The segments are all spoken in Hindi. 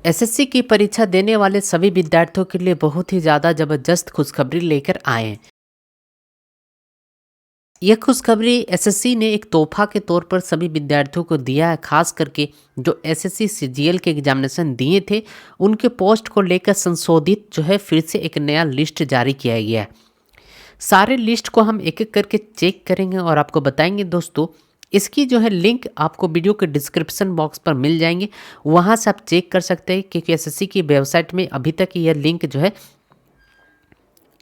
एसएससी की परीक्षा देने वाले सभी विद्यार्थियों के लिए बहुत ही ज़्यादा ज़बरदस्त खुशखबरी लेकर आए हैं। यह खुशखबरी एसएससी ने एक तोहफा के तौर पर सभी विद्यार्थियों को दिया है, खास करके जो एसएससी सीजीएल के एग्जामिनेशन दिए थे उनके पोस्ट को लेकर संशोधित जो है फिर से एक नया लिस्ट जारी किया गया है। सारे लिस्ट को हम एक एक करके चेक करेंगे और आपको बताएंगे दोस्तों। इसकी जो है लिंक आपको वीडियो के डिस्क्रिप्शन बॉक्स पर मिल जाएंगे, वहाँ से आप चेक कर सकते हैं क्योंकि एसएससी की वेबसाइट में अभी तक यह लिंक जो है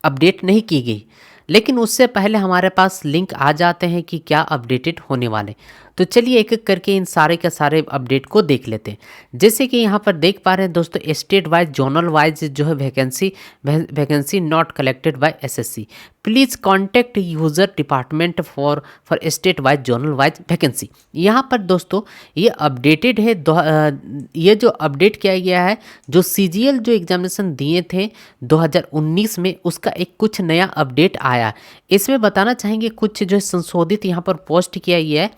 अपडेट नहीं की गई। लेकिन उससे पहले हमारे पास लिंक आ जाते हैं कि क्या अपडेटेड होने वाले। तो चलिए एक एक करके इन सारे के सारे अपडेट को देख लेते हैं। जैसे कि यहाँ पर देख पा रहे हैं दोस्तों, स्टेट वाइज जोनल वाइज जो है vacancy not collected by SSC, please contact user department for state wise zonal wise vacancy. यहाँ पर दोस्तों ये अपडेटेड है। ये जो अपडेट किया गया है, जो सीजीएल जो एग्जामिनेशन दिए थे 2019 में, उसका एक कुछ नया अपडेट आया। इसमें बताना चाहेंगे कुछ जो संशोधित यहाँ पर पोस्ट किया गया है,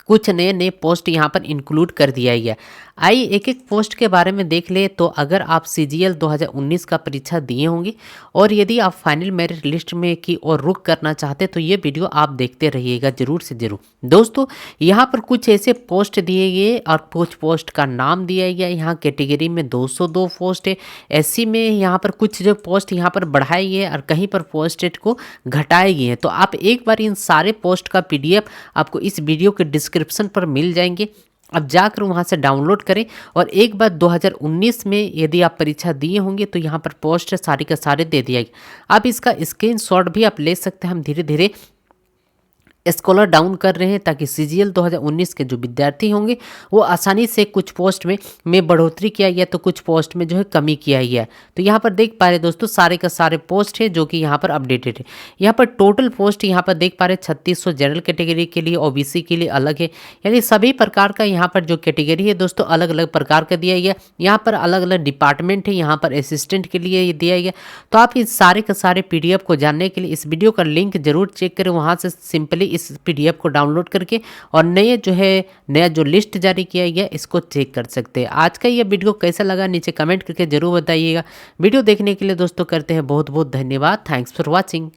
कुछ नए नए पोस्ट यहाँ पर इंक्लूड कर दिया गया। आइए एक एक पोस्ट के बारे में देख ले। तो अगर आप सीजीएल 2019 का परीक्षा दिए होंगे और यदि आप फाइनल मेरिट लिस्ट में की और रुक करना चाहते तो ये वीडियो आप देखते रहिएगा जरूर से जरूर। दोस्तों यहाँ पर कुछ ऐसे पोस्ट दिए गए और कुछ पोस्ट का नाम दिया गया। यहाँ कैटेगरी में 202 पोस्ट है। एससी में यहाँ पर कुछ जो पोस्ट यहाँ पर बढ़ाए गए और कहीं पर पोस्ट को घटाए गए हैं। तो आप एक बार इन सारे पोस्ट का पीडीएफ आपको इस वीडियो के डिस्क्रिप्शन पर मिल जाएंगे। अब जाकर वहाँ से डाउनलोड करें और एक बार 2019 में यदि आप परीक्षा दिए होंगे तो यहाँ पर पोस्ट सारी का सारे दे दिया गया। आप इसका स्क्रीनशॉट भी आप ले सकते हैं। हम धीरे धीरे स्क्रॉल डाउन कर रहे हैं ताकि सीजीएल 2019 के जो विद्यार्थी होंगे वो आसानी से कुछ पोस्ट में बढ़ोतरी किया गया तो कुछ पोस्ट में जो है कमी किया गया। तो यहाँ पर देख पा रहे दोस्तों सारे का सारे पोस्ट है जो कि यहाँ पर अपडेटेड है। यहाँ पर टोटल पोस्ट यहाँ पर देख पा रहे 3600 जनरल कैटेगरी के लिए, ओबीसी के लिए अलग है। यानी सभी प्रकार का यहाँ पर जो कैटेगरी है दोस्तों अलग अलग प्रकार का दिया गया। यहाँ पर अलग अलग डिपार्टमेंट है, यहाँ पर असिस्टेंट के लिए दिया गया। तो आप इस सारे के सारे पीडीएफ को जानने के लिए इस वीडियो का लिंक जरूर चेक करें, वहाँ से सिंपली इस पीडीएफ को डाउनलोड करके और नया जो लिस्ट जारी किया गया इसको चेक कर सकते हैं। आज का ये वीडियो कैसा लगा नीचे कमेंट करके जरूर बताइएगा। वीडियो देखने के लिए दोस्तों करते हैं बहुत बहुत धन्यवाद। Thanks for watching.